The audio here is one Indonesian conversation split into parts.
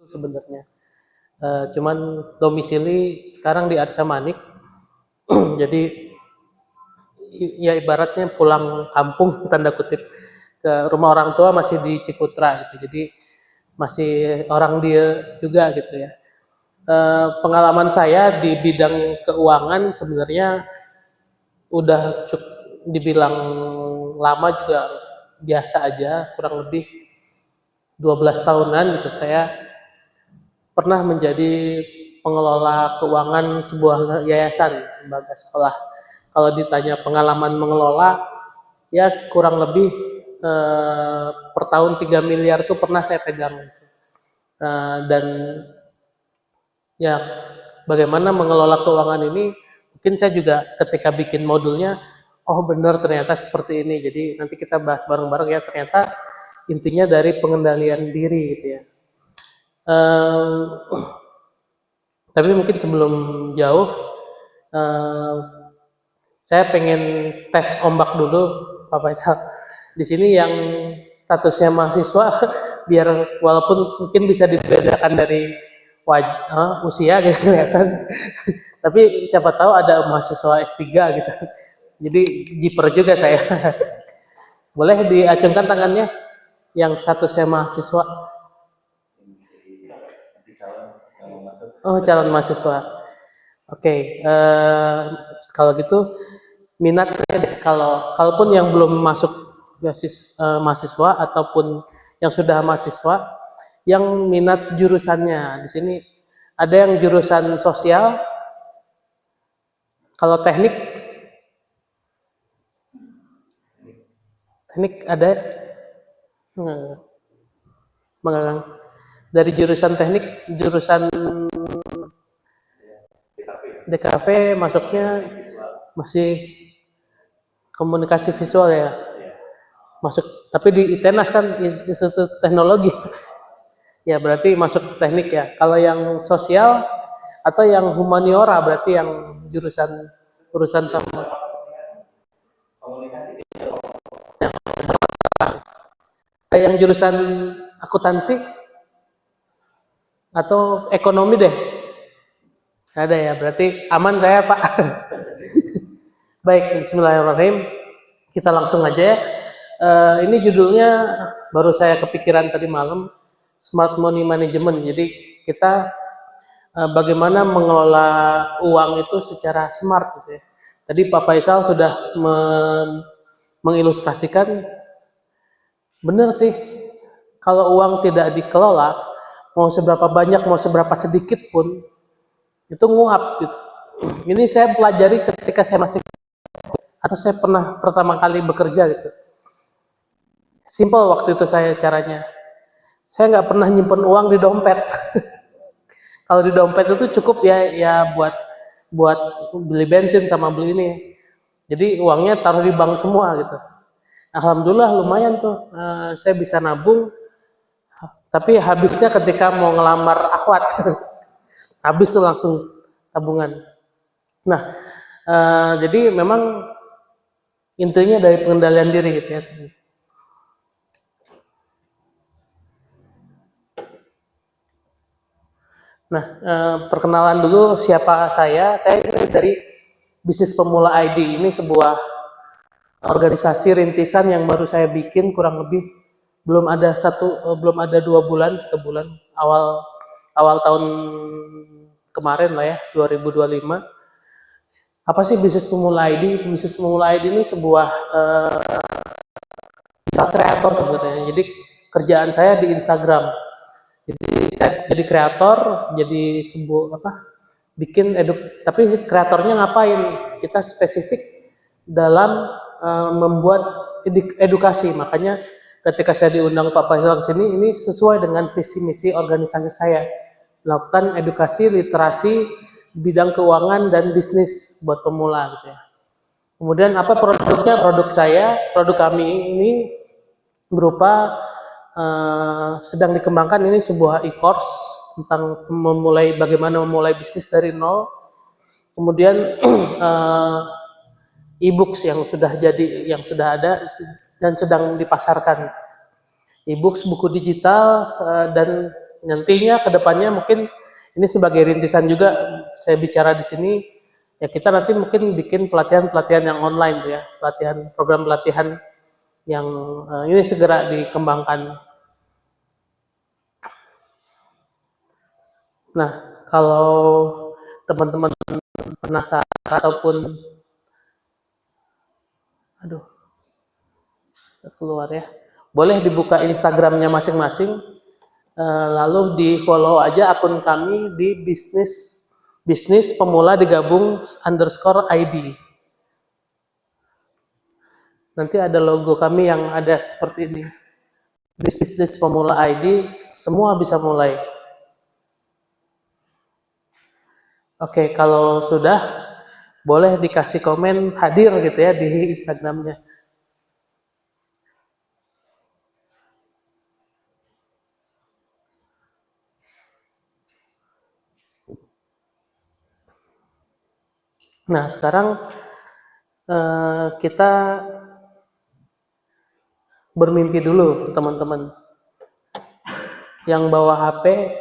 sebenarnya. Cuman domisili sekarang di Arca Manik. Jadi ya ibaratnya pulang kampung tanda kutip ke rumah orang tua masih di Cikutra gitu. Jadi masih orang dia juga gitu ya. Pengalaman saya di bidang keuangan sebenarnya udah dibilang lama juga biasa aja, kurang lebih 12 tahunan gitu saya pernah menjadi pengelola keuangan sebuah yayasan lembaga sekolah. Kalau ditanya pengalaman mengelola, ya kurang lebih per tahun 3 miliar tuh pernah saya pegang. Dan ya bagaimana mengelola keuangan ini, mungkin saya juga ketika bikin modulnya, oh benar ternyata seperti ini. Jadi nanti kita bahas bareng-bareng ya, ternyata intinya dari pengendalian diri gitu ya. Tapi mungkin sebelum jauh, saya pengen tes ombak dulu, Pak Faisal. Di sini yang statusnya mahasiswa, biar walaupun mungkin bisa dibedakan dari usia gitu kelihatan, tapi siapa tahu ada mahasiswa S3 gitu. Jadi jiper juga saya. Boleh diacungkan tangannya yang statusnya mahasiswa. Oh, calon mahasiswa. Oke, kalau gitu minatnya deh, kalaupun yang belum masuk mahasiswa ataupun yang sudah mahasiswa, yang minat jurusannya di sini ada yang jurusan sosial, kalau teknik ada mengang dari jurusan teknik, jurusan DKV masuknya masih komunikasi visual ya, masuk tapi di ITENAS kan Institut Teknologi ya, berarti masuk teknik ya. Kalau yang sosial atau yang humaniora berarti yang jurusan urusan sama komunikasi, yang jurusan akuntansi atau ekonomi deh. Ada ya, berarti aman saya Pak. Baik, bismillahirrahmanirrahim. Kita langsung aja ya. Ini judulnya baru saya kepikiran tadi malam, Smart Money Management. Jadi kita bagaimana mengelola uang itu secara smart gitu ya. Tadi Pak Faisal sudah mengilustrasikan, benar sih, kalau uang tidak dikelola, mau seberapa banyak, mau seberapa sedikit pun, itu nguap gitu. Ini saya pelajari ketika saya masih, atau saya pernah pertama kali bekerja gitu. Simple waktu itu saya caranya. Saya nggak pernah nyimpen uang di dompet. Kalau di dompet itu cukup ya buat beli bensin sama beli ini. Jadi uangnya taruh di bank semua gitu. Alhamdulillah lumayan tuh, saya bisa nabung. Tapi habisnya ketika mau ngelamar akhwat, habis tuh langsung tabungan. Nah, jadi memang intinya dari pengendalian diri gitu ya. Nah, perkenalan dulu siapa saya. Saya dari Bisnis Pemula ID. Ini sebuah organisasi rintisan yang baru saya bikin, kurang lebih belum ada 2 bulan, 3 bulan, awal tahun kemarin lah ya, 2025. Apa sih Bisnis Pemula ID? Bisnis Pemula ID ini sebuah kreator sebenarnya. Jadi kerjaan saya di Instagram. Jadi saya jadi kreator, jadi bikin tapi kreatornya ngapain? Kita spesifik dalam membuat edukasi. Makanya ketika saya diundang Pak Faisal ke sini, ini sesuai dengan visi misi organisasi saya, melakukan edukasi literasi bidang keuangan dan bisnis buat pemula gitu ya. Kemudian apa produknya? Produk kami ini berupa sedang dikembangkan, ini sebuah e-course tentang bagaimana memulai bisnis dari nol. Kemudian e-books yang sudah ada dan sedang dipasarkan. E-books, buku digital, dan nantinya kedepannya mungkin ini sebagai rintisan juga saya bicara di sini, ya kita nanti mungkin bikin pelatihan-pelatihan yang online ya, program pelatihan yang ini segera dikembangkan. Nah, kalau teman-teman penasaran ataupun keluar ya, boleh dibuka Instagramnya masing-masing, lalu di follow aja akun kami di bisnis pemula digabung _ID. Nanti ada logo kami yang ada seperti ini, bisnis pemula ID, semua bisa mulai. Oke, kalau sudah boleh dikasih komen hadir gitu ya di Instagramnya. Nah, sekarang kita bermimpi dulu, teman-teman. Yang bawa HP,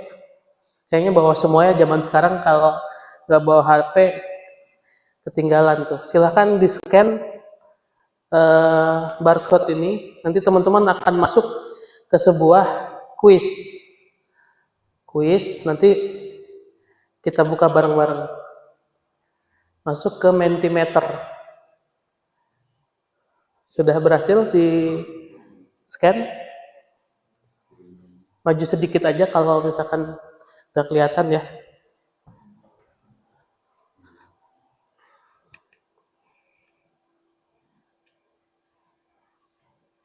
kayaknya bawa semuanya zaman sekarang, kalau nggak bawa HP, ketinggalan tuh. Silahkan di-scan barcode ini, nanti teman-teman akan masuk ke sebuah quiz. Nanti kita buka bareng-bareng. Masuk ke Mentimeter. Sudah berhasil di-scan? Maju sedikit aja kalau misalkan nggak kelihatan ya.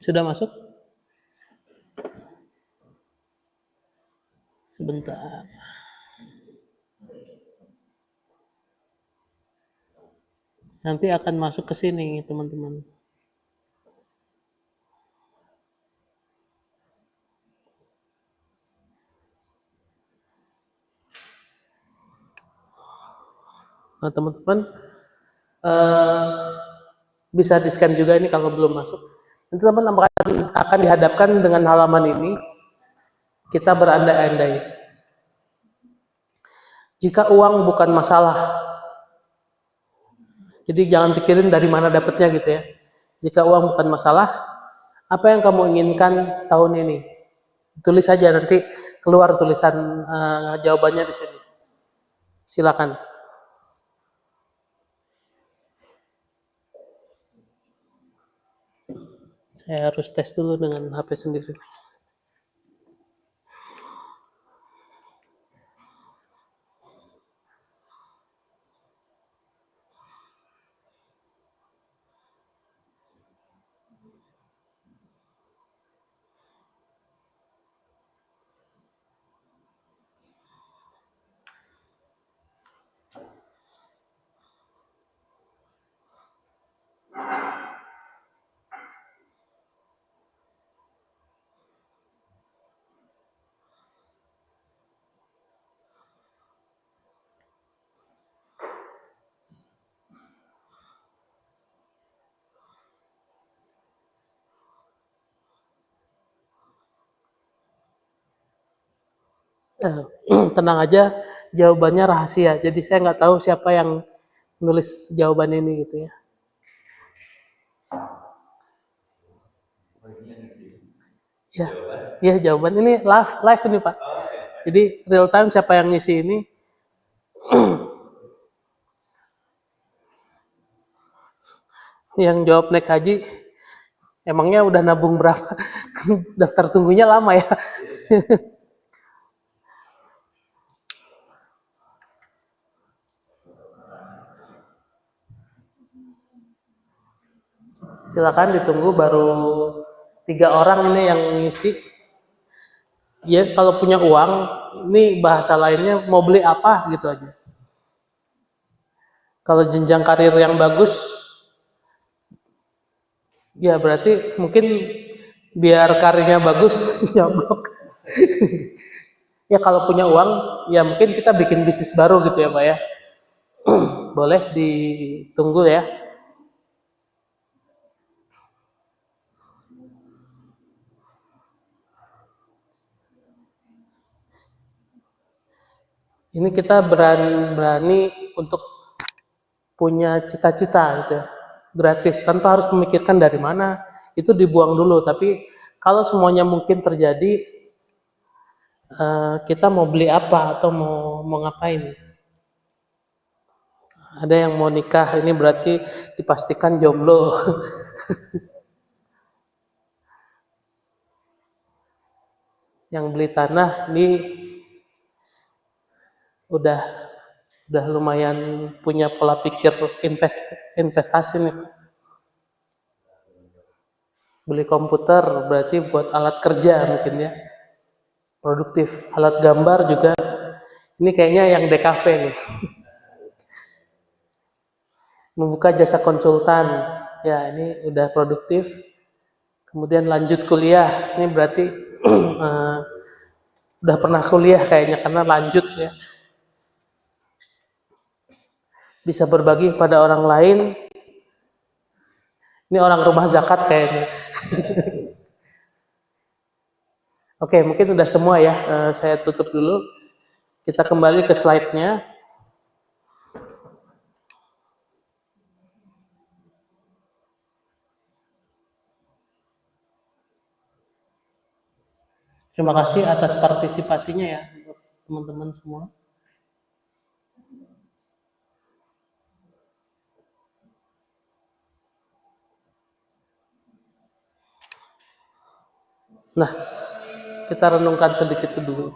Sudah masuk? Sebentar. Nanti akan masuk ke sini, teman-teman. Nah, teman-teman bisa di-scan juga ini kalau belum masuk. Nanti teman-teman akan dihadapkan dengan halaman ini. Kita berandai-andai. Jika uang bukan masalah, jadi jangan pikirin dari mana dapatnya gitu ya. Jika uang bukan masalah, apa yang kamu inginkan tahun ini? Tulis saja, nanti keluar tulisan jawabannya di sini. Silakan. Saya harus tes dulu dengan HP sendiri. Tenang aja, jawabannya rahasia. Jadi saya nggak tahu siapa yang nulis jawaban ini gitu ya. Ya, ya jawaban ini live ini Pak. Jadi real time siapa yang ngisi ini. Yang jawab naik haji, emangnya udah nabung berapa? Daftar tunggunya lama ya. Silakan ditunggu, baru 3 orang ini yang ngisi. Ya kalau punya uang, ini bahasa lainnya mau beli apa gitu aja. Kalau jenjang karir yang bagus, ya berarti mungkin biar karirnya bagus nyogok. Ya kalau punya uang, ya mungkin kita bikin bisnis baru gitu ya Pak ya. Boleh ditunggu ya. Ini kita berani untuk punya cita-cita gitu ya, gratis tanpa harus memikirkan dari mana, itu dibuang dulu. Tapi kalau semuanya mungkin terjadi, kita mau beli apa atau mau ngapain. Ada yang mau nikah, ini berarti dipastikan jomblo. Yang beli tanah ini udah lumayan punya pola pikir investasi nih. Beli komputer berarti buat alat kerja mungkin ya, produktif. Alat gambar juga, ini kayaknya yang DKV nih. Membuka jasa konsultan, ya ini udah produktif. Kemudian lanjut kuliah, ini berarti udah pernah kuliah kayaknya karena lanjut ya. Bisa berbagi pada orang lain. Ini orang rumah zakat kayaknya. Oke, mungkin udah semua ya. Saya tutup dulu. Kita kembali ke slide-nya. Terima kasih atas partisipasinya ya untuk teman-teman semua. Nah, kita renungkan sedikit dulu.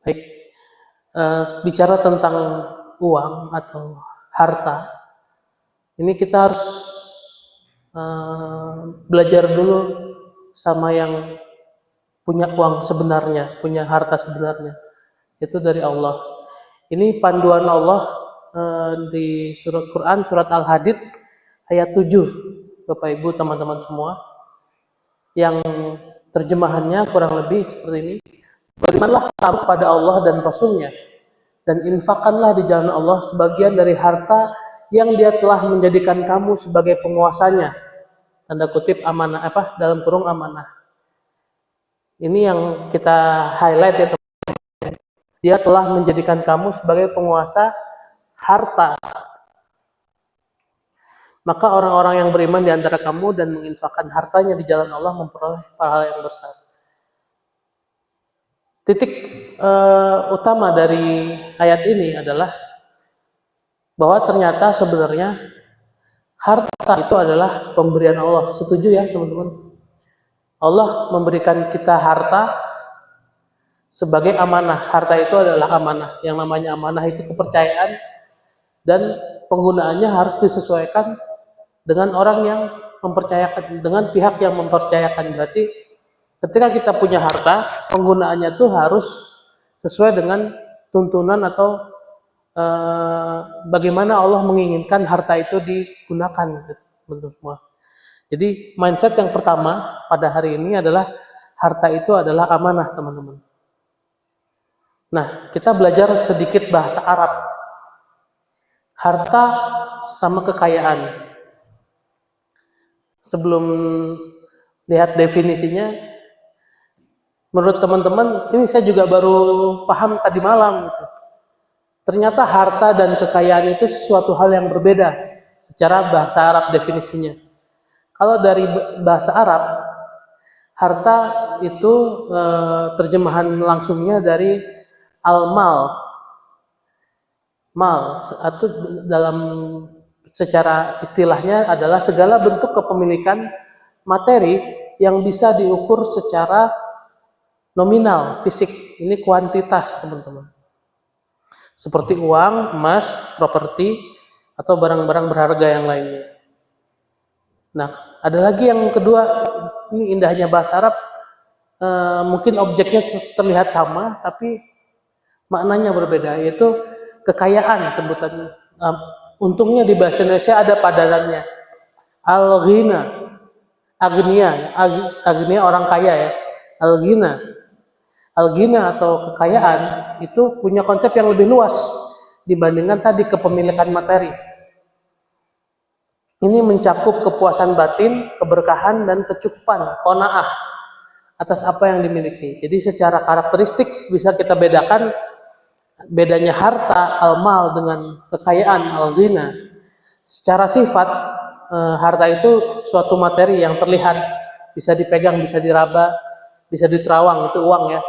Baik, bicara tentang uang atau harta, ini kita harus belajar dulu sama yang punya uang sebenarnya, punya harta sebenarnya, itu dari Allah. Ini panduan Allah di surat Quran, surat Al-Hadid ayat 7, Bapak Ibu teman-teman semua, yang terjemahannya kurang lebih seperti ini. Berimanlah kamu kepada Allah dan Rasul-Nya, dan infakkanlah di jalan Allah sebagian dari harta yang Dia telah menjadikan kamu sebagai penguasanya. Tanda kutip amanah, dalam kurung amanah. Ini yang kita highlight ya teman-teman. Dia telah menjadikan kamu sebagai penguasa harta. Maka orang-orang yang beriman di antara kamu dan menginfakkan hartanya di jalan Allah memperoleh pahala yang besar. Titik utama dari ayat ini adalah bahwa ternyata sebenarnya harta itu adalah pemberian Allah. Setuju ya teman-teman? Allah memberikan kita harta sebagai amanah. Harta itu adalah amanah. Yang namanya amanah itu kepercayaan, dan penggunaannya harus disesuaikan dengan orang yang mempercayakan, dengan pihak yang mempercayakan. Berarti ketika kita punya harta, penggunaannya tuh harus sesuai dengan tuntunan atau bagaimana Allah menginginkan harta itu digunakan, teman-teman semua. Jadi mindset yang pertama pada hari ini adalah harta itu adalah amanah, teman-teman. Nah, kita belajar sedikit bahasa Arab. Harta sama kekayaan. Sebelum lihat definisinya, menurut teman-teman, ini saya juga baru paham tadi malam gitu. Ternyata harta dan kekayaan itu sesuatu hal yang berbeda secara bahasa Arab definisinya. Kalau dari bahasa Arab, harta itu terjemahan langsungnya dari al-mal. Mal atau dalam secara istilahnya adalah segala bentuk kepemilikan materi yang bisa diukur secara nominal, fisik. Ini kuantitas, teman-teman. Seperti uang, emas, properti, atau barang-barang berharga yang lainnya. Nah, ada lagi yang kedua, ini indahnya bahasa Arab, mungkin objeknya terlihat sama, tapi maknanya berbeda, yaitu kekayaan sebutannya. Untungnya di bahasa Indonesia ada padanannya, al-ghina. agnia orang kaya ya. Al-ghina. Al-ghina atau kekayaan itu punya konsep yang lebih luas dibandingkan tadi kepemilikan materi. Ini mencakup kepuasan batin, keberkahan, dan kecukupan, qanaah atas apa yang dimiliki. Jadi secara karakteristik bisa kita bedakan bedanya harta al-mal dengan kekayaan al-ghina. Secara sifat, harta itu suatu materi yang terlihat, bisa dipegang, bisa diraba, bisa diterawang, itu uang ya.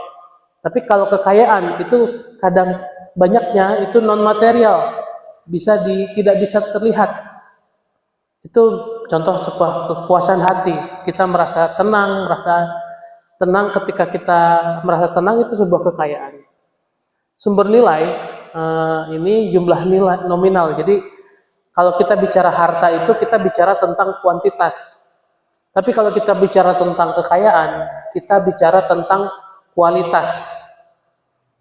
Tapi kalau kekayaan itu kadang banyaknya itu non material, tidak bisa terlihat. Itu contoh sebuah kepuasan hati. Kita merasa tenang ketika kita merasa tenang, itu sebuah kekayaan. Sumber nilai ini jumlah nilai nominal. Jadi kalau kita bicara harta itu kita bicara tentang kuantitas. Tapi kalau kita bicara tentang kekayaan, kita bicara tentang kualitas.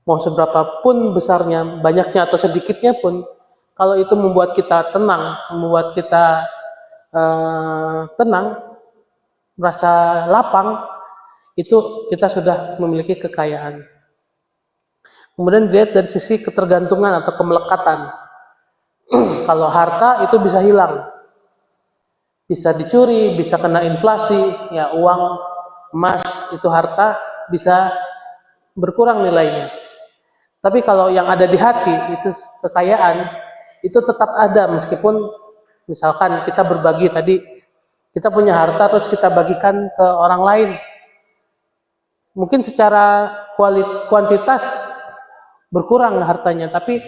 Mau seberapa pun besarnya, banyaknya atau sedikitnya pun, kalau itu membuat kita tenang, membuat kita tenang, merasa lapang, itu kita sudah memiliki kekayaan. Kemudian dilihat dari sisi ketergantungan atau kemelekatan. Kalau harta itu bisa hilang, bisa dicuri, bisa kena inflasi, ya uang, emas, itu harta bisa berkurang nilainya. Tapi kalau yang ada di hati, itu kekayaan, itu tetap ada meskipun misalkan kita berbagi tadi, kita punya harta terus kita bagikan ke orang lain. Mungkin secara kuantitas berkurang hartanya, tapi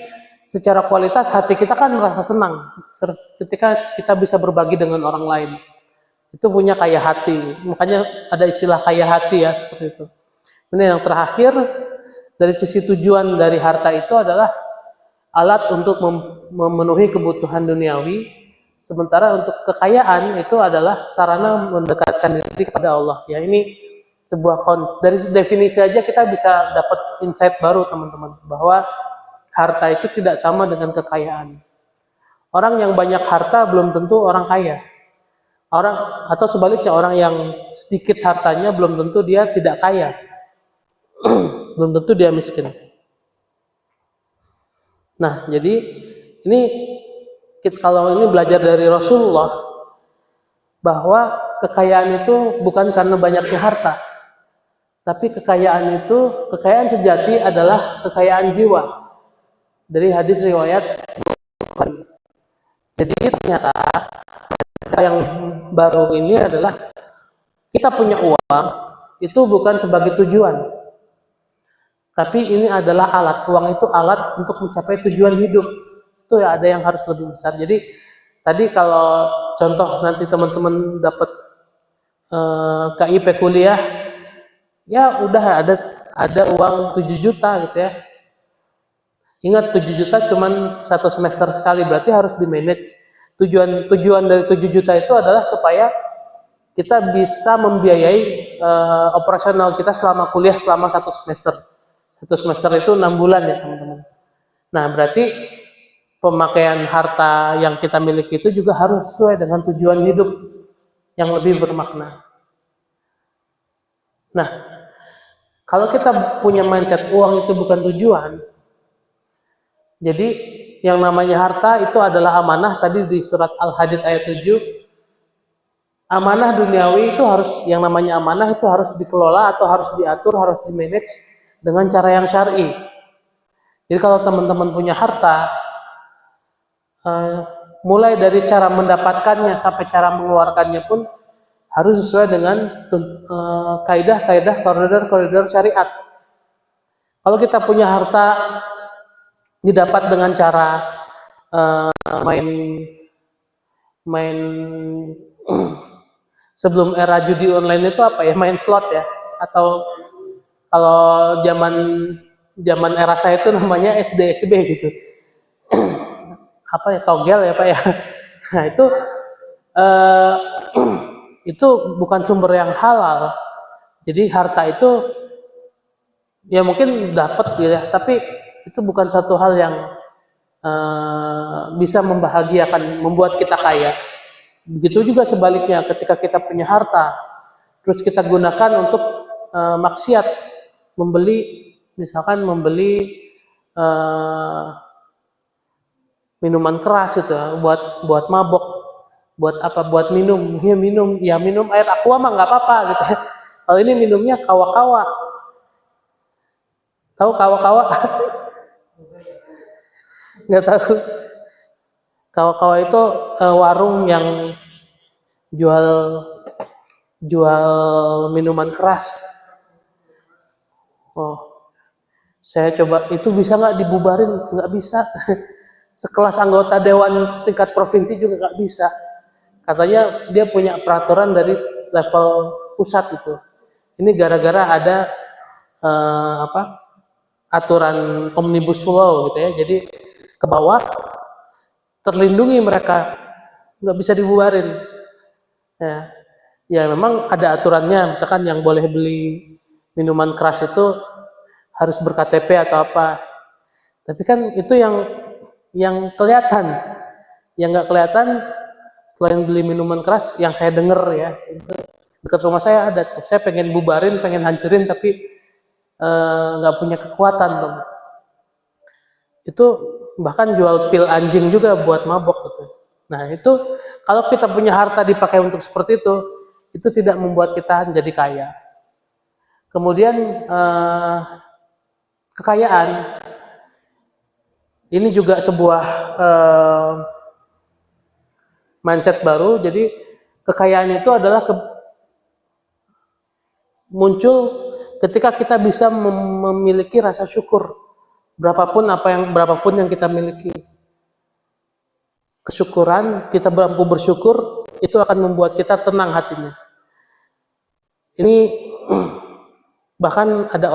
secara kualitas hati kita kan merasa senang ketika kita bisa berbagi dengan orang lain. Itu punya kaya hati. Makanya ada istilah kaya hati ya, seperti itu. Ini yang terakhir, dari sisi tujuan dari harta itu adalah alat untuk memenuhi kebutuhan duniawi. Sementara untuk kekayaan itu adalah sarana mendekatkan diri kepada Allah. Ya, ini sebuah dari definisi aja kita bisa dapat insight baru teman-teman, bahwa harta itu tidak sama dengan kekayaan. Orang yang banyak harta belum tentu orang kaya. Atau sebaliknya, orang yang sedikit hartanya belum tentu dia tidak kaya. Belum tentu dia miskin. Nah, jadi ini kalau ini belajar dari Rasulullah, bahwa kekayaan itu bukan karena banyaknya harta, tapi kekayaan sejati adalah kekayaan jiwa. Dari hadis riwayat. Jadi ternyata yang baru ini adalah kita punya uang itu bukan sebagai tujuan, tapi ini adalah alat. Uang itu alat untuk mencapai tujuan hidup. Itu ya, ada yang harus lebih besar. Jadi tadi kalau contoh nanti teman-teman dapat KIP kuliah, ya udah ada uang 7 juta gitu ya. Ingat, 7 juta cuman satu semester sekali, berarti harus di manage. Tujuan dari 7 juta itu adalah supaya kita bisa membiayai operasional kita selama kuliah selama satu semester. Satu semester itu 6 bulan ya teman-teman. Nah, berarti pemakaian harta yang kita miliki itu juga harus sesuai dengan tujuan hidup yang lebih bermakna. Nah, kalau kita punya mindset uang itu bukan tujuan, jadi yang namanya harta itu adalah amanah. Tadi di surat Al-Hadid ayat 7, amanah duniawi itu yang namanya amanah itu harus dikelola atau harus diatur, harus di-manage dengan cara yang syar'i. Jadi kalau teman-teman punya harta, mulai dari cara mendapatkannya sampai cara mengeluarkannya pun harus sesuai dengan kaidah-kaidah, koridor-koridor syariat. Kalau kita punya harta didapat dengan cara main sebelum era judi online itu apa ya, main slot ya, atau kalau zaman era saya itu namanya SDSB gitu. Apa ya, togel ya Pak ya. Nah, itu bukan sumber yang halal. Jadi harta itu ya mungkin dapat ya, tapi itu bukan satu hal yang bisa membahagiakan, membuat kita kaya. Begitu juga sebaliknya, ketika kita punya harta, terus kita gunakan untuk maksiat, misalkan membeli minuman keras itu buat mabok, buat apa? Buat minum, ya minum air aqua mah nggak apa-apa gitu. Kalau ini minumnya kawa-kawa, tahu kawa-kawa? Nggak tahu. Kawa-kawa itu warung yang jual minuman keras. Oh, saya coba, itu bisa nggak dibubarin? Nggak bisa. Sekelas anggota dewan tingkat provinsi juga nggak bisa. Katanya dia punya peraturan dari level pusat itu. Ini gara-gara ada aturan omnibus law gitu ya. Jadi ke bawah terlindungi mereka, nggak bisa dibubarin. Ya memang ada aturannya, misalkan yang boleh beli minuman keras itu harus ber-KTP atau apa. Tapi kan itu yang kelihatan, yang nggak kelihatan selain beli minuman keras, yang saya dengar ya, itu dekat rumah saya ada tuh. Saya pengen bubarin, pengen hancurin, tapi nggak punya kekuatan tuh. Itu bahkan jual pil anjing juga buat mabok gitu. Nah itu kalau kita punya harta dipakai untuk seperti itu tidak membuat kita menjadi kaya. Kemudian kekayaan ini juga sebuah mindset baru. Jadi kekayaan itu adalah muncul ketika kita bisa memiliki rasa syukur. Berapapun yang kita miliki, kesyukuran, kita mampu bersyukur, itu akan membuat kita tenang hatinya. Ini bahkan ada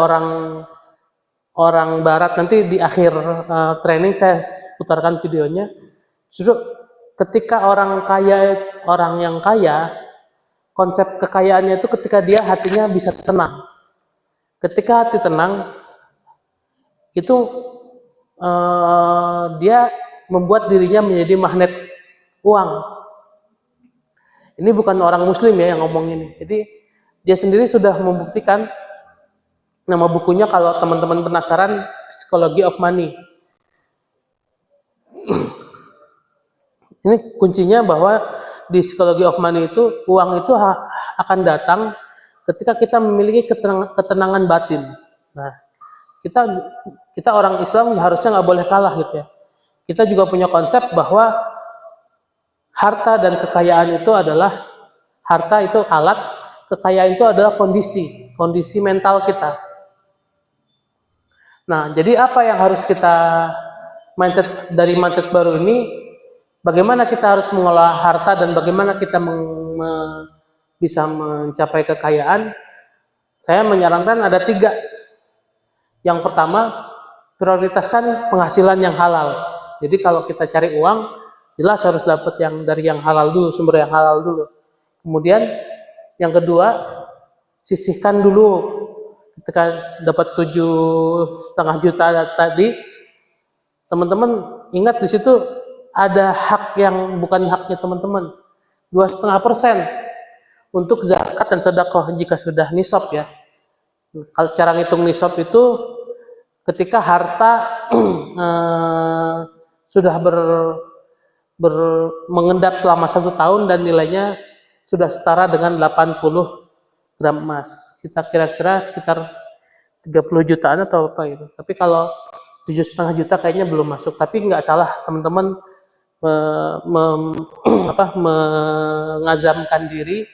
orang barat, nanti di akhir training saya putarkan videonya. Justru ketika orang yang kaya, konsep kekayaannya itu ketika dia hatinya bisa tenang. Ketika hati tenang, itu dia membuat dirinya menjadi magnet uang. Ini bukan orang muslim ya yang ngomong ini. Jadi dia sendiri sudah membuktikan. Nama bukunya kalau teman-teman penasaran, Psychology of Money. Ini kuncinya bahwa di Psychology of Money itu uang itu akan datang ketika kita memiliki ketenangan batin. Nah, kita orang Islam harusnya nggak boleh kalah gitu ya. Kita juga punya konsep bahwa harta dan kekayaan itu adalah, harta itu alat, kekayaan itu adalah kondisi mental kita. Nah, jadi apa yang harus kita dari mindset baru ini, bagaimana kita harus mengolah harta dan bagaimana kita bisa mencapai kekayaan. Saya menyarankan ada 3. Yang pertama, prioritaskan penghasilan yang halal. Jadi kalau kita cari uang, jelas harus dapat dari yang halal dulu, sumber yang halal dulu. Kemudian yang kedua, sisihkan dulu. Ketika dapat 7,5 juta tadi, teman-teman ingat di situ ada hak yang bukan haknya teman-teman, 2,5% untuk zakat dan sedekah jika sudah nisab ya. Kalau cara ngitung nisab itu ketika harta sudah mengendap selama 1 tahun dan nilainya sudah setara dengan 80 gram emas. Kita kira-kira sekitar 30 jutaan atau apa gitu. Tapi kalau 7,5 juta kayaknya belum masuk. Tapi nggak salah teman-teman mengazamkan diri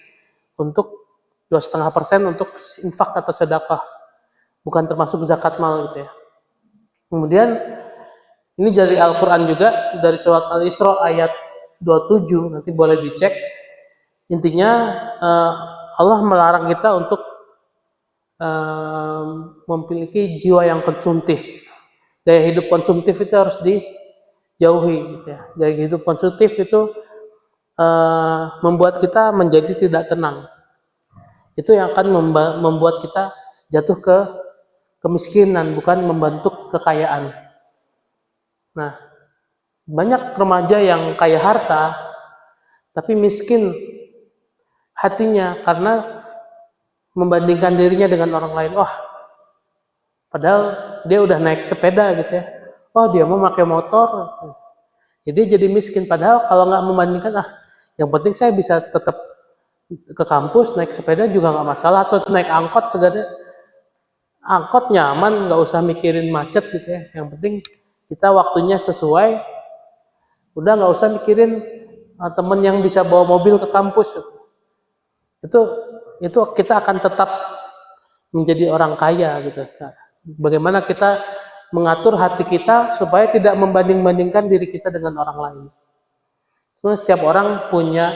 untuk 2,5% untuk infak atau sedekah, bukan termasuk zakat mal gitu ya. Kemudian ini dari Al-Quran juga, dari surat Al-Isra ayat 27, nanti boleh dicek. Intinya Allah melarang kita untuk memiliki jiwa yang konsumtif. Gaya hidup konsumtif itu harus dijauhi gitu ya. Gaya hidup konsumtif itu membuat kita menjadi tidak tenang. Itu yang akan membuat kita jatuh ke kemiskinan, bukan membentuk kekayaan. Nah, banyak remaja yang kaya harta, tapi miskin hatinya karena membandingkan dirinya dengan orang lain. Oh, padahal dia udah naik sepeda gitu ya. Oh, dia mau pakai motor. Jadi jadi miskin. Padahal kalau nggak membandingkan, yang penting saya bisa tetap ke kampus naik sepeda juga nggak masalah, atau naik angkot segala. Angkot nyaman, nggak usah mikirin macet gitu ya. Yang penting kita waktunya sesuai, udah nggak usah mikirin temen yang bisa bawa mobil ke kampus. Itu kita akan tetap menjadi orang kaya gitu. Nah, bagaimana kita mengatur hati kita supaya tidak membanding-bandingkan diri kita dengan orang lain. Soalnya setiap orang punya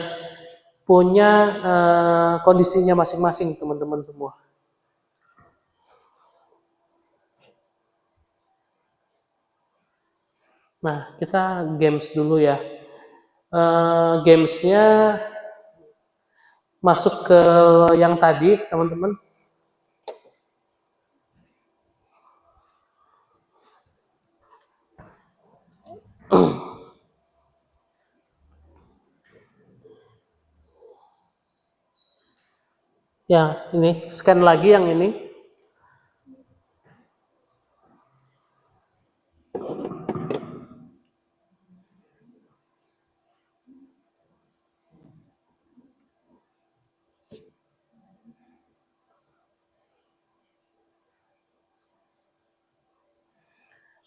kondisinya masing-masing, teman-teman semua. Nah, kita games dulu ya. Gamesnya masuk ke yang tadi, teman-teman. Ya, ini scan lagi yang ini.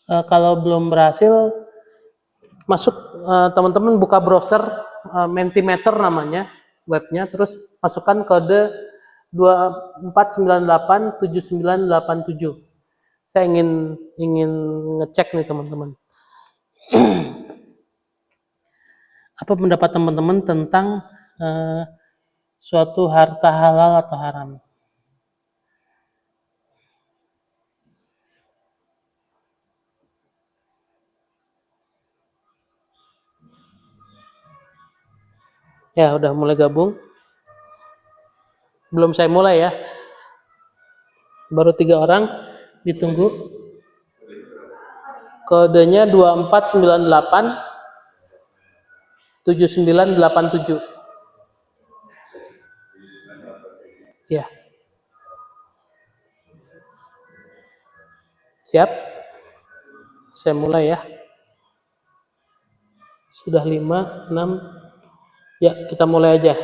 Kalau belum berhasil, masuk teman-teman buka browser Mentimeter namanya webnya, terus masukkan kode 24987987. Saya ingin ngecek nih teman-teman. Apa pendapat teman-teman tentang suatu harta halal atau haram? Ya, udah mulai gabung. Belum saya mulai ya. Baru 3 orang, ditunggu. Kodenya 24987987. Ya. Siap? Saya mulai ya. Sudah 5, 6. Ya, kita mulai aja.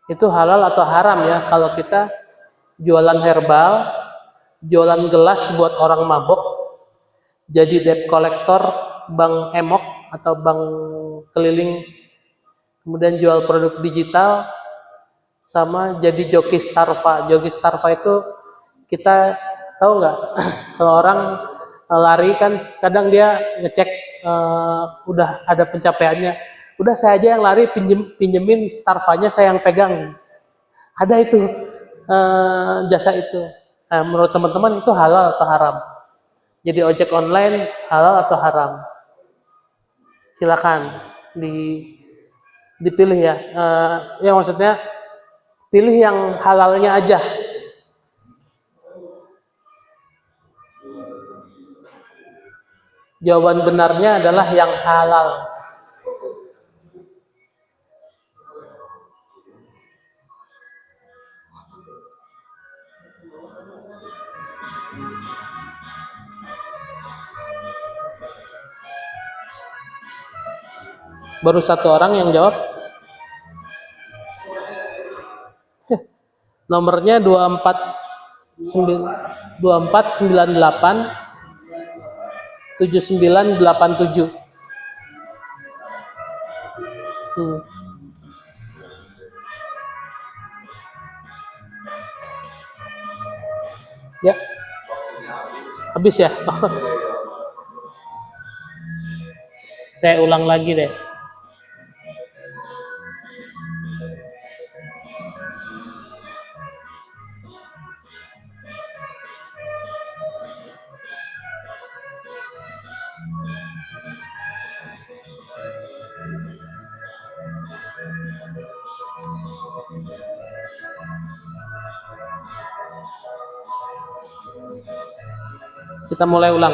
Itu halal atau haram ya kalau kita jualan herbal, jualan gelas buat orang mabok, jadi debt collector bank emok atau bank keliling, kemudian jual produk digital, sama jadi joki Starva. Joki Starva itu kita tahu nggak? Kalau orang lari kan kadang dia ngecek udah ada pencapaiannya. Udah saya aja yang lari, pinjemin Starvanya saya yang pegang. Ada itu jasa itu. Nah, menurut teman-teman itu halal atau haram? Jadi ojek online halal atau haram? Silakan dipilih ya. Ya maksudnya pilih yang halalnya aja. Jawaban benarnya adalah yang halal. Baru 1 orang yang jawab. Nomornya 24987987. Ya. Habis ya? Saya ulang lagi deh. Kita mulai ulang.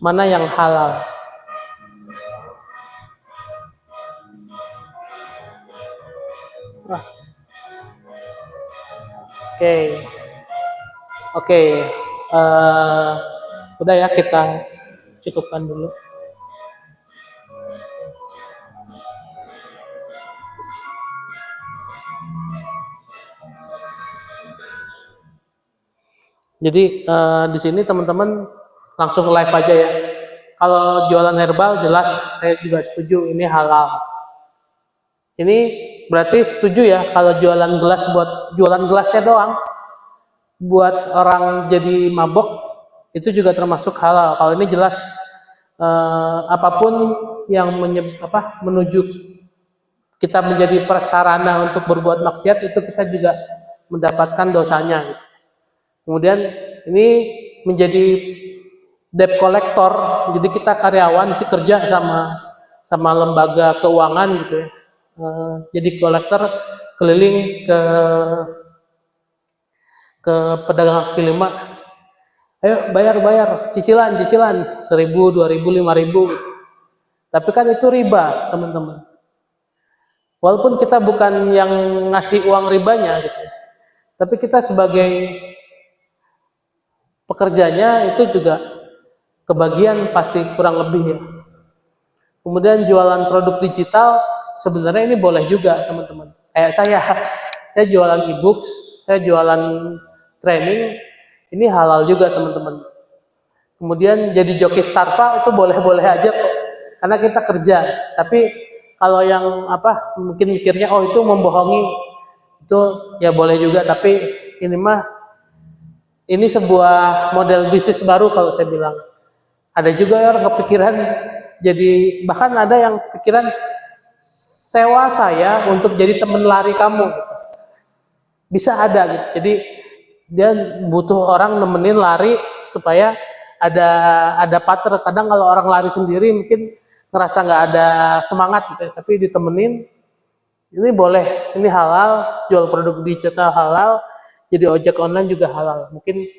Mana yang halal? Oke. Oke. Udah ya, kita cukupkan dulu. Jadi di sini teman-teman langsung live aja ya. Kalau jualan herbal jelas saya juga setuju ini halal. Ini berarti setuju ya kalau jualan gelas buat jualan gelasnya doang, buat orang jadi mabok itu juga termasuk halal. Kalau ini jelas apapun yang menuju kita menjadi prasarana untuk berbuat maksiat itu kita juga mendapatkan dosanya. Kemudian ini menjadi debt collector, jadi kita karyawan itu kerja sama lembaga keuangan gitu ya. Jadi kolektor keliling ke pedagang kaki lima, ayo bayar cicilan 1.000, 2.000, 5.000 gitu. Tapi kan itu riba teman-teman. Walaupun kita bukan yang ngasih uang ribanya gitu, tapi kita sebagai pekerjanya itu juga kebagian pasti kurang lebih ya. Kemudian jualan produk digital sebenarnya ini boleh juga teman-teman. Kayak saya jualan e-books, saya jualan training, ini halal juga teman-teman. Kemudian jadi joki Starva itu boleh-boleh aja kok, karena kita kerja. Tapi kalau yang mungkin mikirnya oh itu membohongi, itu ya boleh juga. Tapi ini sebuah model bisnis baru kalau saya bilang. Ada juga orang kepikiran jadi, bahkan ada yang pikiran sewa saya untuk jadi teman lari kamu gitu. Bisa ada gitu. Jadi dia butuh orang nemenin lari supaya ada partner. Kadang kalau orang lari sendiri mungkin ngerasa nggak ada semangat gitu, tapi ditemenin. Ini boleh, ini halal, jual produk digital halal, jadi ojek online juga halal. Mungkin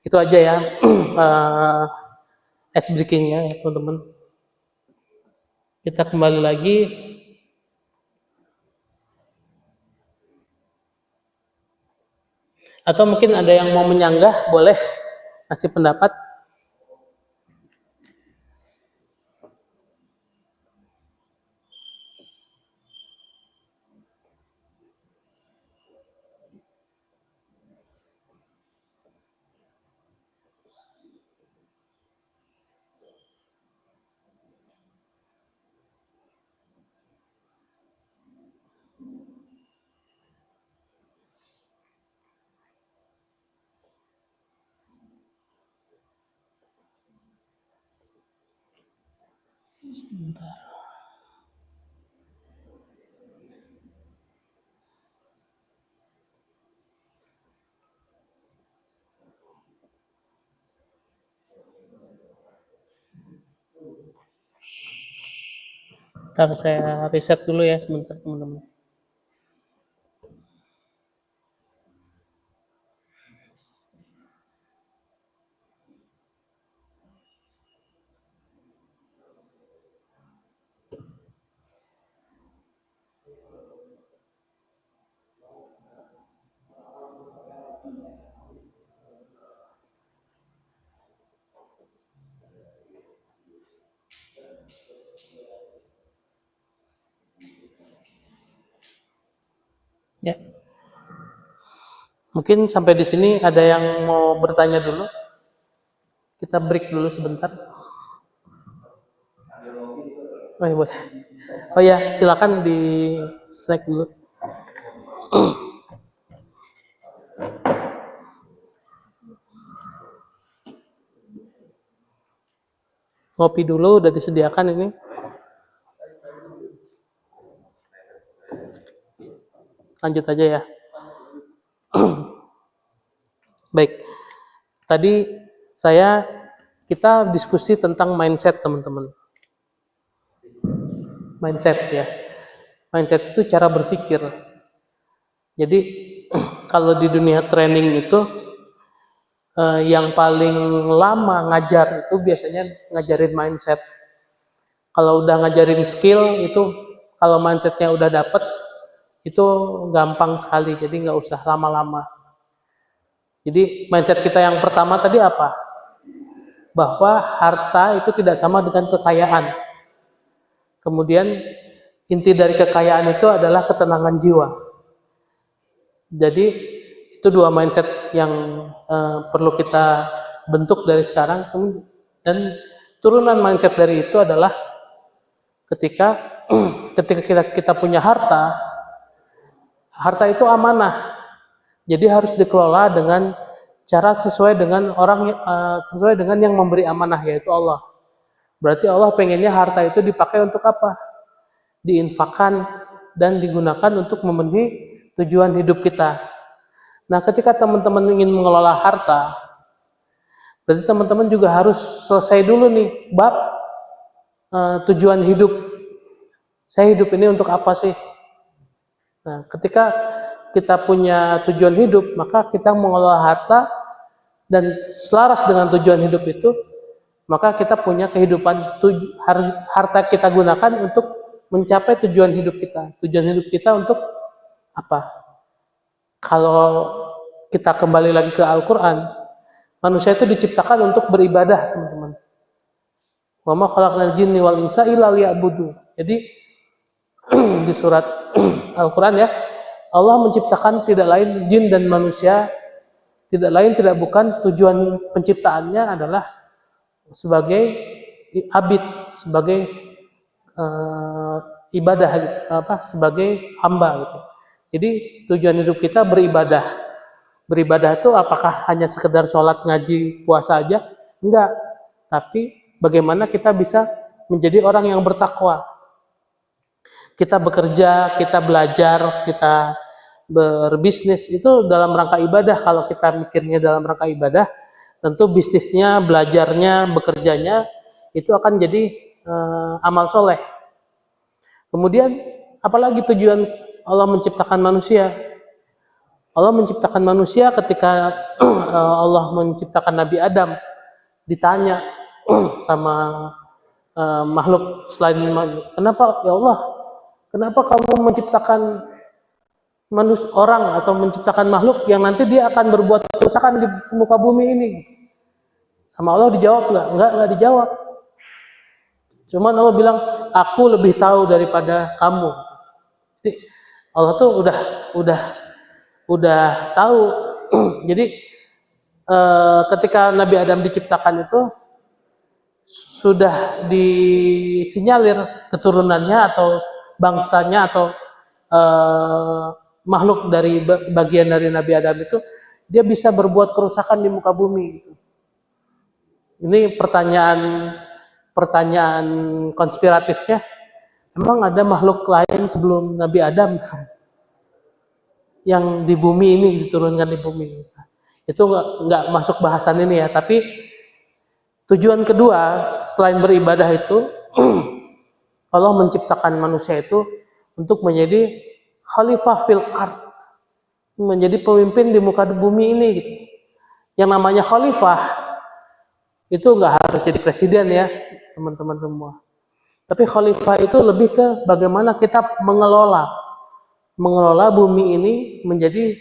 itu aja ya ice breakingnya ya teman-teman. Kita kembali lagi. Atau mungkin ada yang mau menyanggah, boleh kasih pendapat. Sebentar. Ntar saya riset dulu ya sebentar teman-teman. Ya. Mungkin sampai di sini ada yang mau bertanya dulu. Kita break dulu sebentar. Oh ya, boleh. Oh ya, silakan di snack dulu. Ngopi dulu udah disediakan ini. Lanjut aja ya. Baik. Tadi kita diskusi tentang mindset teman-teman. mindset ya. Mindset itu cara berpikir. Jadi kalau di dunia training itu yang paling lama ngajar itu biasanya ngajarin mindset. Kalau udah ngajarin skill itu, kalau mindsetnya udah dapet itu gampang sekali, jadi nggak usah lama-lama. Jadi mindset kita yang pertama tadi apa? Bahwa harta itu tidak sama dengan kekayaan. Kemudian inti dari kekayaan itu adalah ketenangan jiwa. Jadi itu dua mindset yang perlu kita bentuk dari sekarang. Dan turunan mindset dari itu adalah ketika kita punya harta itu amanah. Jadi harus dikelola dengan cara sesuai dengan sesuai dengan yang memberi amanah, yaitu Allah. Berarti Allah pengennya harta itu dipakai untuk apa? Diinfakkan dan digunakan untuk memenuhi tujuan hidup kita. Nah, ketika teman-teman ingin mengelola harta, berarti teman-teman juga harus selesai dulu nih bab tujuan hidup. Saya hidup ini untuk apa sih? Nah, ketika kita punya tujuan hidup, maka kita mengelola harta dan selaras dengan tujuan hidup itu, maka kita punya kehidupan, harta kita gunakan untuk mencapai tujuan hidup kita. Tujuan hidup kita untuk apa? Kalau kita kembali lagi ke Al-Quran, manusia itu diciptakan untuk beribadah, teman-teman. Wa ma khalaqnal jinni wal insa illa liya'budun. Jadi di surat Al-Quran ya, Allah menciptakan tidak lain jin dan manusia, tidak lain tidak bukan tujuan penciptaannya adalah sebagai abid, sebagai ibadah gitu, sebagai hamba gitu. Jadi tujuan hidup kita beribadah. Beribadah itu apakah hanya sekedar sholat, ngaji, puasa aja? Enggak. Tapi bagaimana kita bisa menjadi orang yang bertakwa. Kita bekerja, kita belajar, kita berbisnis itu dalam rangka ibadah. Kalau kita mikirnya dalam rangka ibadah, tentu bisnisnya, belajarnya, bekerjanya itu akan jadi amal soleh. Kemudian apalagi tujuan Allah menciptakan manusia? Allah menciptakan manusia ketika Allah menciptakan Nabi Adam, ditanya sama makhluk selain kenapa ya Allah, kenapa kamu menciptakan orang atau menciptakan makhluk yang nanti dia akan berbuat kerusakan di muka bumi ini? Sama Allah dijawab nggak dijawab. Cuman Allah bilang, aku lebih tahu daripada kamu. Jadi Allah tuh udah tahu. Jadi ketika Nabi Adam diciptakan itu sudah disinyalir keturunannya atau bangsanya atau makhluk dari bagian dari Nabi Adam itu dia bisa berbuat kerusakan di muka bumi gitu. Ini pertanyaan konspiratifnya, emang ada makhluk lain sebelum Nabi Adam yang di bumi ini diturunkan di bumi? Itu nggak masuk bahasan ini ya. Tapi tujuan kedua selain beribadah itu Allah menciptakan manusia itu untuk menjadi khalifah fil ard, menjadi pemimpin di muka bumi ini gitu. Yang namanya khalifah itu nggak harus jadi presiden ya teman-teman semua. Tapi khalifah itu lebih ke bagaimana kita mengelola bumi ini menjadi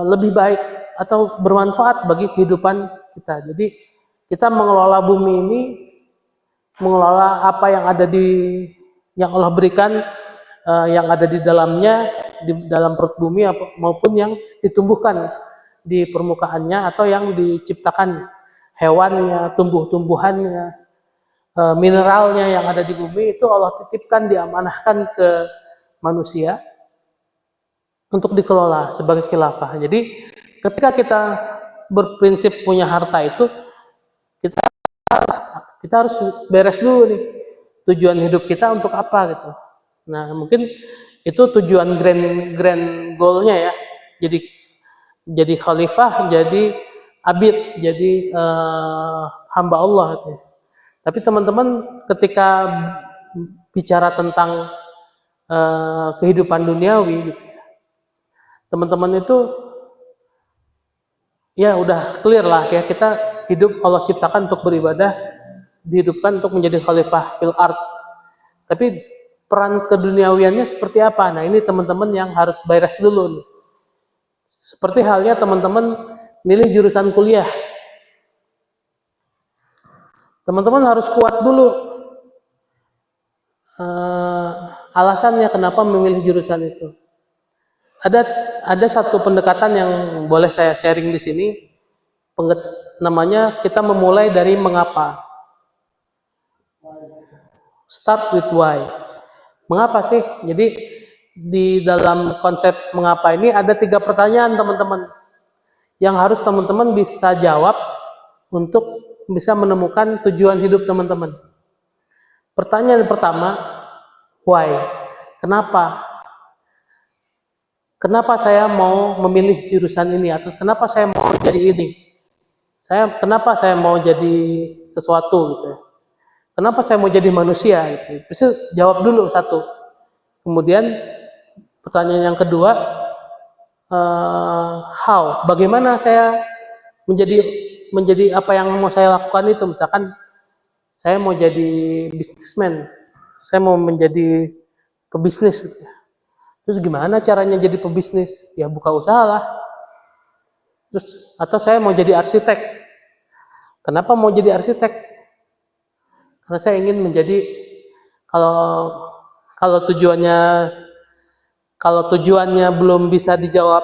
lebih baik atau bermanfaat bagi kehidupan kita. Jadi kita mengelola bumi ini, mengelola apa yang ada yang Allah berikan, yang ada di dalamnya, di dalam perut bumi maupun yang ditumbuhkan di permukaannya atau yang diciptakan hewannya, tumbuh-tumbuhannya, mineralnya yang ada di bumi itu Allah titipkan, diamanahkan ke manusia untuk dikelola sebagai khilafah. Jadi ketika kita berprinsip punya harta itu kita harus beres dulu nih tujuan hidup kita untuk apa gitu. Nah mungkin itu tujuan grand goalnya ya. Jadi khalifah, jadi abid, jadi hamba Allah gitu. Tapi teman-teman ketika bicara tentang kehidupan duniawi gitu ya. Teman-teman itu ya udah clear lah ya, kita hidup Allah ciptakan untuk beribadah, dihidupkan untuk menjadi khalifah fil ard. Tapi peran keduniawiannya seperti apa? Nah, ini teman-teman yang harus beres dulu nih. Seperti halnya teman-teman milih jurusan kuliah. Teman-teman harus kuat dulu alasannya kenapa memilih jurusan itu. Ada satu pendekatan yang boleh saya sharing di sini, namanya kita memulai dari mengapa. Start with why. Mengapa sih? Jadi di dalam konsep mengapa ini ada 3 pertanyaan teman-teman yang harus teman-teman bisa jawab untuk bisa menemukan tujuan hidup teman-teman. Pertanyaan pertama, why? Kenapa? Kenapa saya mau memilih jurusan ini, atau kenapa saya mau jadi ini? Kenapa saya mau jadi sesuatu gitu ya? Kenapa saya mau jadi manusia gitu? Bisa jawab dulu satu. Kemudian pertanyaan yang kedua, how? Bagaimana saya menjadi apa yang mau saya lakukan itu? Misalkan saya mau jadi businessman, saya mau menjadi pebisnis. Terus gimana caranya jadi pebisnis? Ya buka usaha lah. Terus atau saya mau jadi arsitek. Kenapa mau jadi arsitek? Karena saya ingin menjadi kalau tujuannya belum bisa dijawab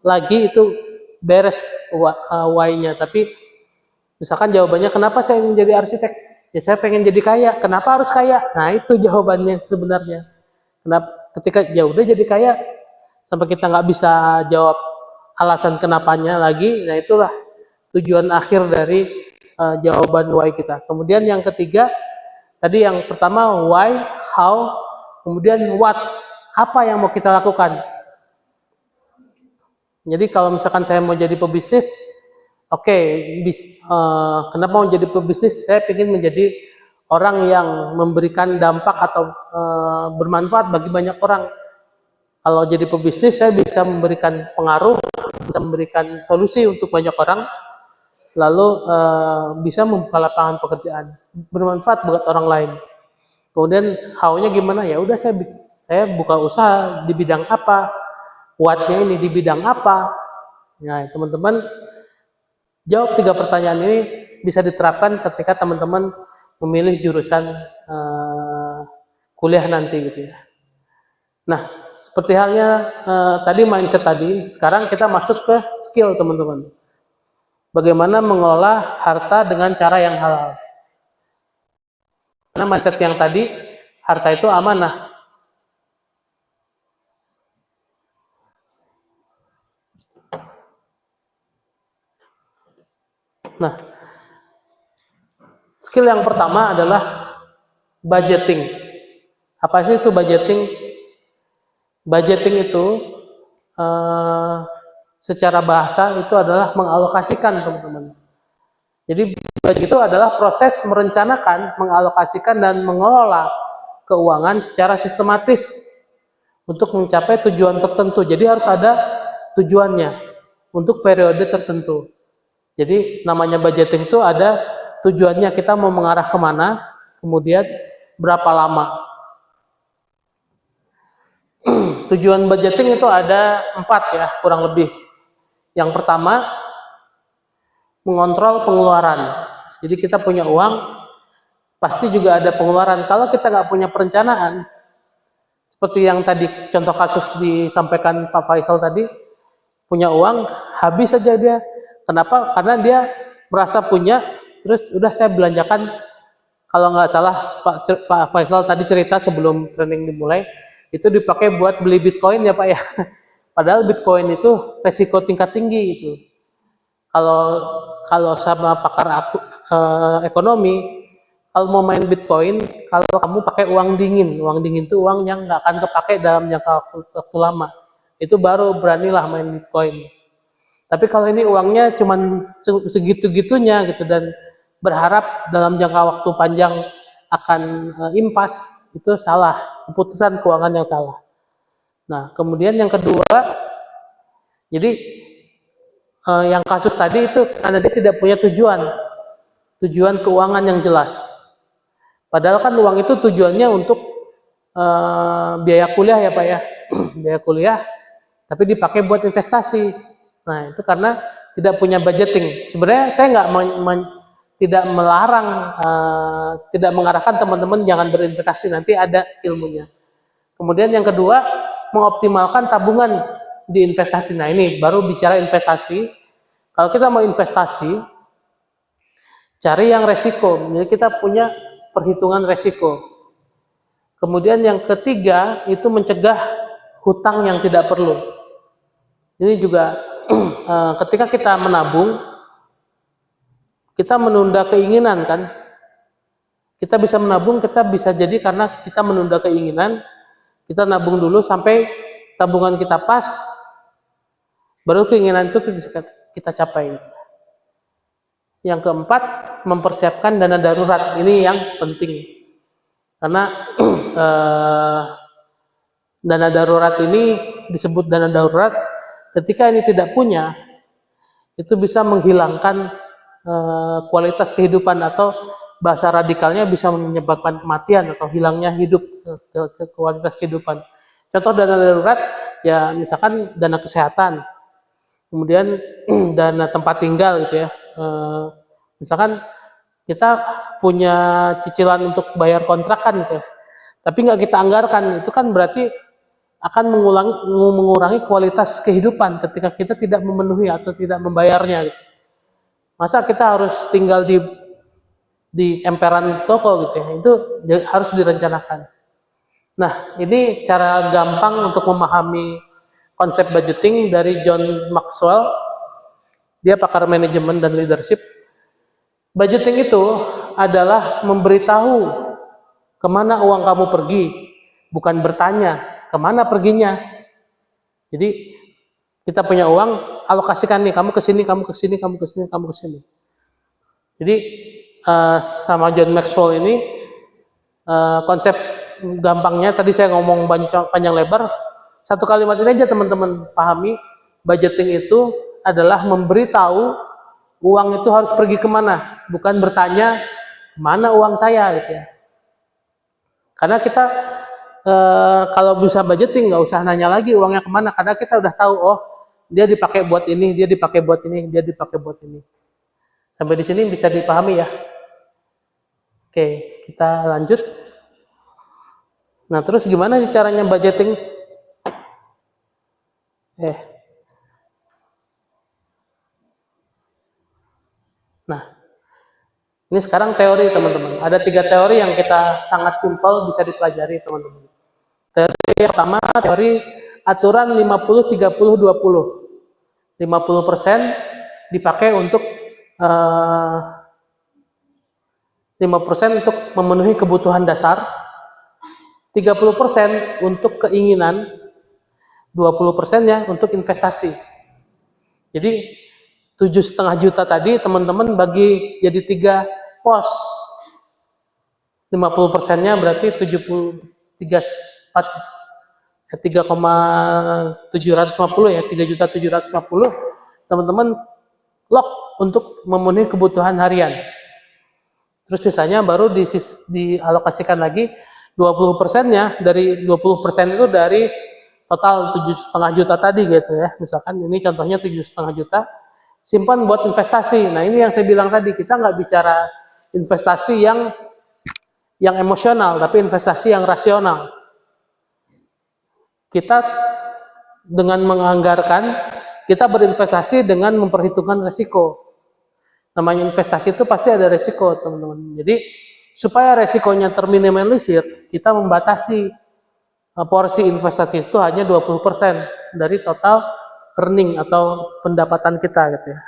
lagi, itu beres why-nya. Tapi misalkan jawabannya kenapa saya ingin jadi arsitek? Ya saya pengen jadi kaya. Kenapa harus kaya? Nah, itu jawabannya sebenarnya. Kenapa? Ketika ya udah jadi kaya, sampai kita nggak bisa jawab alasan kenapanya lagi, nah itulah tujuan akhir dari jawaban why kita. Kemudian yang ketiga, tadi yang pertama why, how, kemudian what, apa yang mau kita lakukan. Jadi kalau misalkan saya mau jadi pebisnis, kenapa mau jadi pebisnis? Saya ingin menjadi orang yang memberikan dampak atau bermanfaat bagi banyak orang. Kalau jadi pebisnis, saya bisa memberikan pengaruh, bisa memberikan solusi untuk banyak orang, lalu bisa membuka lapangan pekerjaan, bermanfaat buat orang lain. Kemudian how-nya gimana? Ya udah saya buka usaha di bidang apa, what-nya ini di bidang apa. Nah, teman-teman jawab 3 pertanyaan ini bisa diterapkan ketika teman-teman memilih jurusan kuliah nanti gitu ya. Nah, seperti halnya tadi mindset tadi, sekarang kita masuk ke skill teman-teman. Bagaimana mengelola harta dengan cara yang halal. Karena mindset yang tadi, harta itu amanah. Nah, skill yang pertama adalah budgeting. Apa sih itu budgeting? Budgeting itu secara bahasa itu adalah mengalokasikan, teman-teman. Jadi budget itu adalah proses merencanakan, mengalokasikan dan mengelola keuangan secara sistematis untuk mencapai tujuan tertentu. Jadi harus ada tujuannya untuk periode tertentu. Jadi namanya budgeting itu ada tujuannya, kita mau mengarah kemana, kemudian berapa lama. Tujuan budgeting itu ada 4 ya, kurang lebih. Yang pertama, mengontrol pengeluaran. Jadi kita punya uang, pasti juga ada pengeluaran. Kalau kita nggak punya perencanaan, seperti yang tadi contoh kasus disampaikan Pak Faisal tadi, punya uang, habis saja dia. Kenapa? Karena dia merasa punya, terus udah saya belanjakan. Kalau nggak salah Pak Faisal tadi cerita sebelum training dimulai, itu dipakai buat beli Bitcoin ya Pak ya. Padahal Bitcoin itu resiko tingkat tinggi gitu. Kalau sama pakar ekonomi, kalau mau main Bitcoin, kalau kamu pakai uang dingin itu uang yang nggak akan kepake dalam jangka waktu lama, itu baru beranilah main Bitcoin. Tapi kalau ini uangnya cuman segitu-gitunya gitu, dan berharap dalam jangka waktu panjang akan impas, itu salah, keputusan keuangan yang salah. Nah, kemudian yang kedua, jadi yang kasus tadi itu karena dia tidak punya tujuan keuangan yang jelas. Padahal kan uang itu tujuannya untuk biaya kuliah ya Pak ya, biaya kuliah, tapi dipakai buat investasi. Nah, itu karena tidak punya budgeting. Sebenarnya saya nggak tidak melarang, tidak mengarahkan teman-teman jangan berinvestasi, nanti ada ilmunya. Kemudian yang kedua, mengoptimalkan tabungan di investasi. Nah, ini baru bicara investasi. Kalau kita mau investasi, cari yang resiko. Jadi kita punya perhitungan resiko. Kemudian yang ketiga, itu mencegah hutang yang tidak perlu. Ini juga ketika kita menabung, kita menunda keinginan kan. Kita bisa menabung, kita bisa jadi karena kita menunda keinginan, kita nabung dulu sampai tabungan kita pas, baru keinginan itu kita capai. Yang keempat, mempersiapkan dana darurat. Ini yang penting. Karena dana darurat ini disebut dana darurat, ketika ini tidak punya, itu bisa menghilangkan kualitas kehidupan, atau bahasa radikalnya bisa menyebabkan kematian atau hilangnya hidup, kualitas kehidupan. Contoh dana darurat, ya misalkan dana kesehatan, kemudian dana tempat tinggal gitu ya. Misalkan kita punya cicilan untuk bayar kontrakan gitu ya, tapi nggak kita anggarkan, itu kan berarti akan mengurangi kualitas kehidupan ketika kita tidak memenuhi atau tidak membayarnya gitu. Masa kita harus tinggal di emperan toko gitu ya, itu harus direncanakan. Nah, ini cara gampang untuk memahami konsep budgeting dari John Maxwell. Dia pakar manajemen dan leadership. Budgeting itu adalah memberitahu kemana uang kamu pergi, bukan bertanya kemana perginya. Jadi kita punya uang, alokasikan nih, kamu ke sini, kamu ke sini, kamu ke sini, kamu ke sini. Jadi sama John Maxwell ini konsep gampangnya, tadi saya ngomong panjang lebar, satu kalimat ini aja teman-teman pahami. Budgeting itu adalah memberitahu uang itu harus pergi kemana, bukan bertanya kemana uang saya gitu ya. Karena kita kalau bisa budgeting nggak usah nanya lagi uangnya kemana, karena kita udah tahu, oh dia dipakai buat ini, dia dipakai buat ini, dia dipakai buat ini. Sampai di sini bisa dipahami ya. Oke, kita lanjut. Nah, terus gimana sih caranya budgeting? Nah, ini sekarang teori teman-teman. Ada 3 teori yang kita sangat simpel bisa dipelajari teman-teman. Teori yang pertama, teori aturan 50-30-20. 50% dipakai untuk 5% untuk memenuhi kebutuhan dasar, 30% untuk keinginan, 20%-nya untuk investasi. Jadi 7,5 juta tadi teman-teman bagi jadi 3 pos. 50%-nya berarti 3,750 ya, 3.750. Teman-teman lock untuk memenuhi kebutuhan harian. Terus sisanya baru dialokasikan lagi 20%-nya, dari 20% itu dari total 7,5 juta tadi gitu ya. Misalkan ini contohnya 7,5 juta. Simpan buat investasi. Nah, ini yang saya bilang tadi, kita nggak bicara investasi yang emosional, tapi investasi yang rasional. Kita dengan menganggarkan, kita berinvestasi dengan memperhitungkan resiko. Namanya investasi itu pasti ada resiko, teman-teman. Jadi, supaya resikonya terminimalisir, kita membatasi porsi investasi itu hanya 20% dari total earning atau pendapatan kita gitu ya.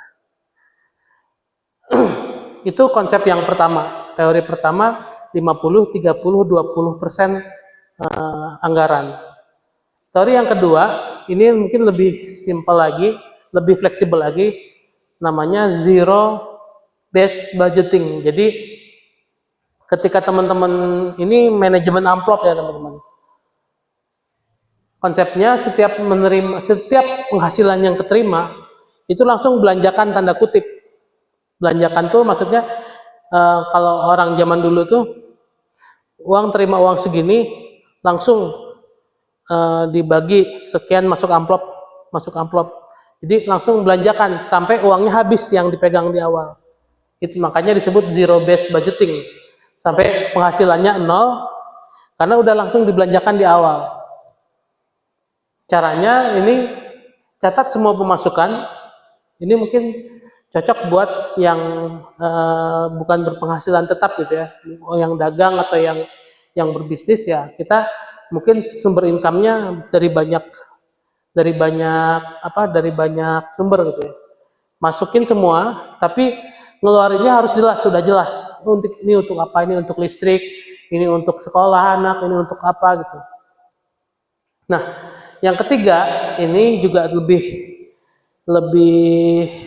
Itu konsep yang pertama, teori pertama 50-30-20% anggaran. Teori yang kedua, ini mungkin lebih simpel lagi, lebih fleksibel lagi, namanya zero based budgeting. Jadi ketika teman-teman ini manajemen amplop ya teman-teman. Konsepnya setiap penghasilan yang keterima itu langsung belanjakan tanda kutip. Belanjakan tuh maksudnya kalau orang zaman dulu tuh terima uang segini langsung dibagi sekian masuk amplop. Jadi langsung belanjakan sampai uangnya habis yang dipegang di awal. Itu makanya disebut zero based budgeting. Sampai penghasilannya 0 karena udah langsung dibelanjakan di awal. Caranya ini catat semua pemasukan. Ini mungkin cocok buat yang bukan berpenghasilan tetap gitu ya, yang dagang atau yang berbisnis ya. Kita mungkin sumber income-nya dari banyak sumber gitu ya. Masukin semua, tapi ngeluarinnya harus jelas, sudah jelas. Ini untuk apa? Ini untuk listrik, ini untuk sekolah anak, ini untuk apa gitu. Nah, yang ketiga ini juga lebih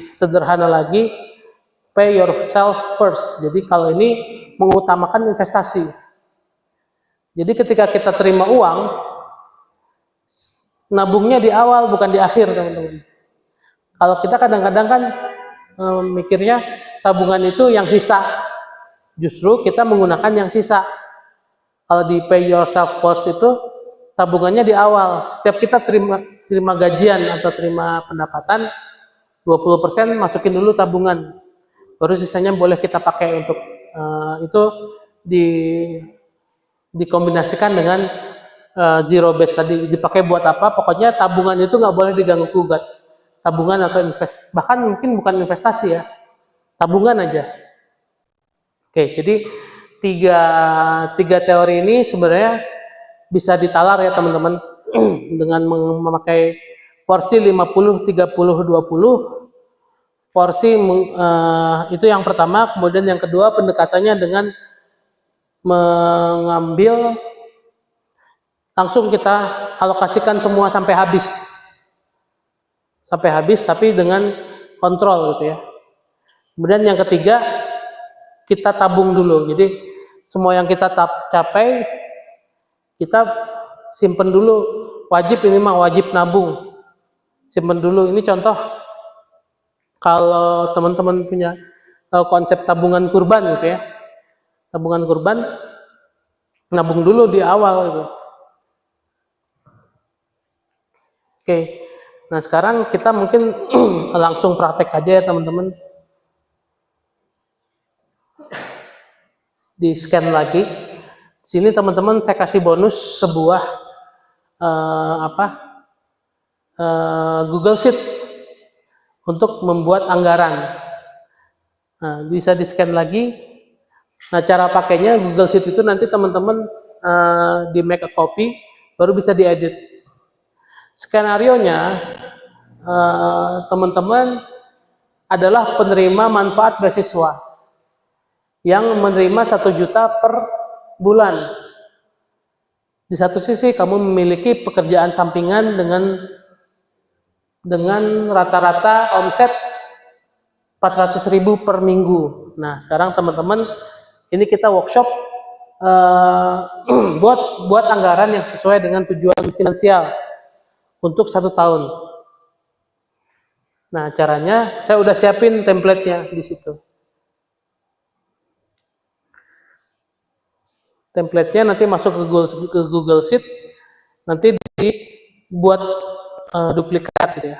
sederhana lagi, pay yourself first. Jadi kalau ini mengutamakan investasi. Jadi ketika kita terima uang, nabungnya di awal bukan di akhir teman-teman. Kalau kita kadang-kadang kan mikirnya tabungan itu yang sisa, justru kita menggunakan yang sisa. Kalau di pay yourself first itu tabungannya di awal. Setiap kita terima gajian atau terima pendapatan, 20% masukin dulu tabungan. Baru sisanya boleh kita pakai untuk itu dikombinasikan dengan zero base tadi. Dipakai buat apa? Pokoknya tabungan itu nggak boleh diganggu gugat. Tabungan atau bahkan mungkin bukan investasi ya, tabungan aja. Oke, jadi tiga teori ini sebenarnya bisa ditalar ya teman-teman dengan memakai porsi 50, 30, 20. Porsi itu yang pertama, kemudian yang kedua pendekatannya dengan mengambil langsung kita alokasikan semua sampai habis. Tapi dengan kontrol gitu ya. Kemudian yang ketiga, kita tabung dulu. Jadi semua yang kita capai kita simpen dulu. Wajib nabung. Simpen dulu. Ini contoh kalau teman-teman punya konsep tabungan kurban gitu ya. Tabungan kurban nabung dulu di awal gitu. Oke. Nah, sekarang kita mungkin langsung praktek aja ya teman-teman. Di scan lagi. Di sini teman-teman saya kasih bonus sebuah Google Sheet untuk membuat anggaran. Nah, bisa di scan lagi. Nah, cara pakainya Google Sheet itu nanti teman-teman di make a copy baru bisa diedit. Skenarionya teman-teman adalah penerima manfaat beasiswa yang menerima 1 juta per bulan. Di satu sisi kamu memiliki pekerjaan sampingan dengan rata-rata omset 400.000 per minggu. Nah, sekarang teman-teman ini kita workshop buat anggaran yang sesuai dengan tujuan finansial untuk 1 tahun. Nah, caranya saya udah siapin template-nya di situ. Template-nya nanti masuk ke Google Sheet, nanti dibuat duplikat gitu ya.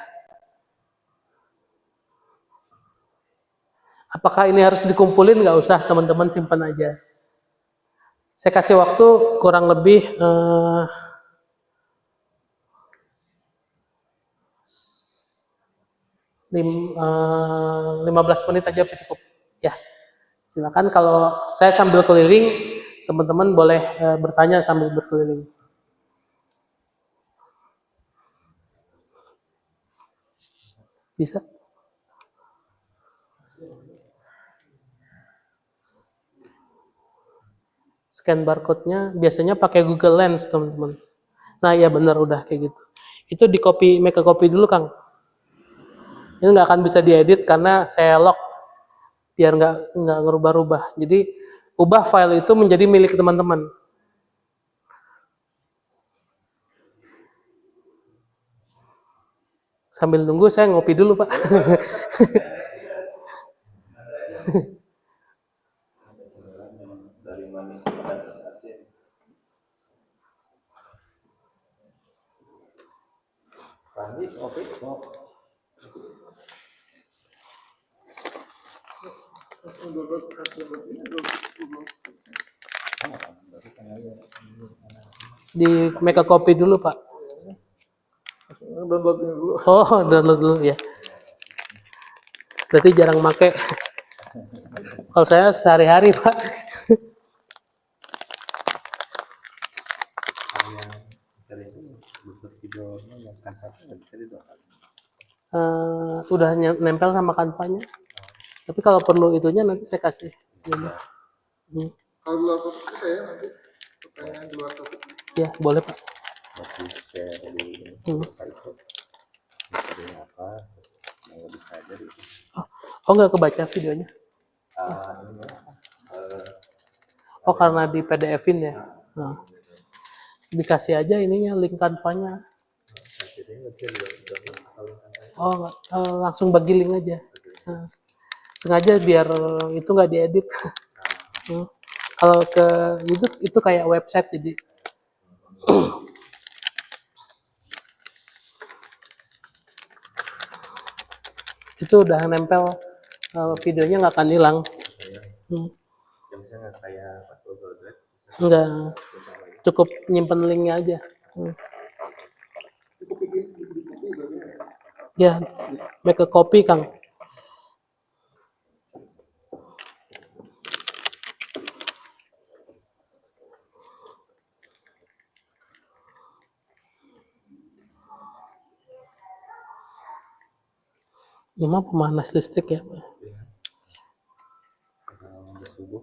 Apakah ini harus dikumpulin? Nggak usah, teman-teman simpan aja. Saya kasih waktu kurang lebih 15 menit aja cukup ya. Silakan, kalau saya sambil keliling, teman-teman boleh bertanya sambil berkeliling. Bisa? Scan barcode-nya biasanya pakai Google Lens, teman-teman. Nah, ya benar, udah kayak gitu. Itu di copy, make a copy dulu, Kang. Ini nggak akan bisa diedit karena saya lock biar nggak ngerubah-rubah. Jadi ubah file itu menjadi milik teman-teman. Sambil nunggu saya ngopi dulu, Pak. Dari manis dan asin. Pandi, oke, mau. Di make a copy dulu, Pak. Oh, download dulu ya. Berarti jarang make. Kalau saya sehari-hari, Pak. Dari itu buat videonya yang kanvasnya nggak bisa didownload. Udah nempel sama kanvanya. Tapi kalau perlu itunya nanti saya kasih. Kalau luar topik itu ya nanti pertanyaan di luar topik. Ya, boleh, Pak. Masih share di Facebook. Materinya apa? Yang bisa aja di. Oh, nggak kebaca videonya. Ini ya. Oh, karena di PDF-in ya. Nah, dikasih aja ininya link kanvanya. Oh, langsung bagi link aja. Nah, sengaja biar itu nggak diedit. Kalau ke YouTube itu kayak website jadi. Itu udah nempel, videonya nggak akan hilang. Ya misalnya kayak Google Drive. Enggak, cukup nyimpen linknya aja. Ya, make a copy, Kang. Ini mah pemanas listrik ya, Pak. Subuh.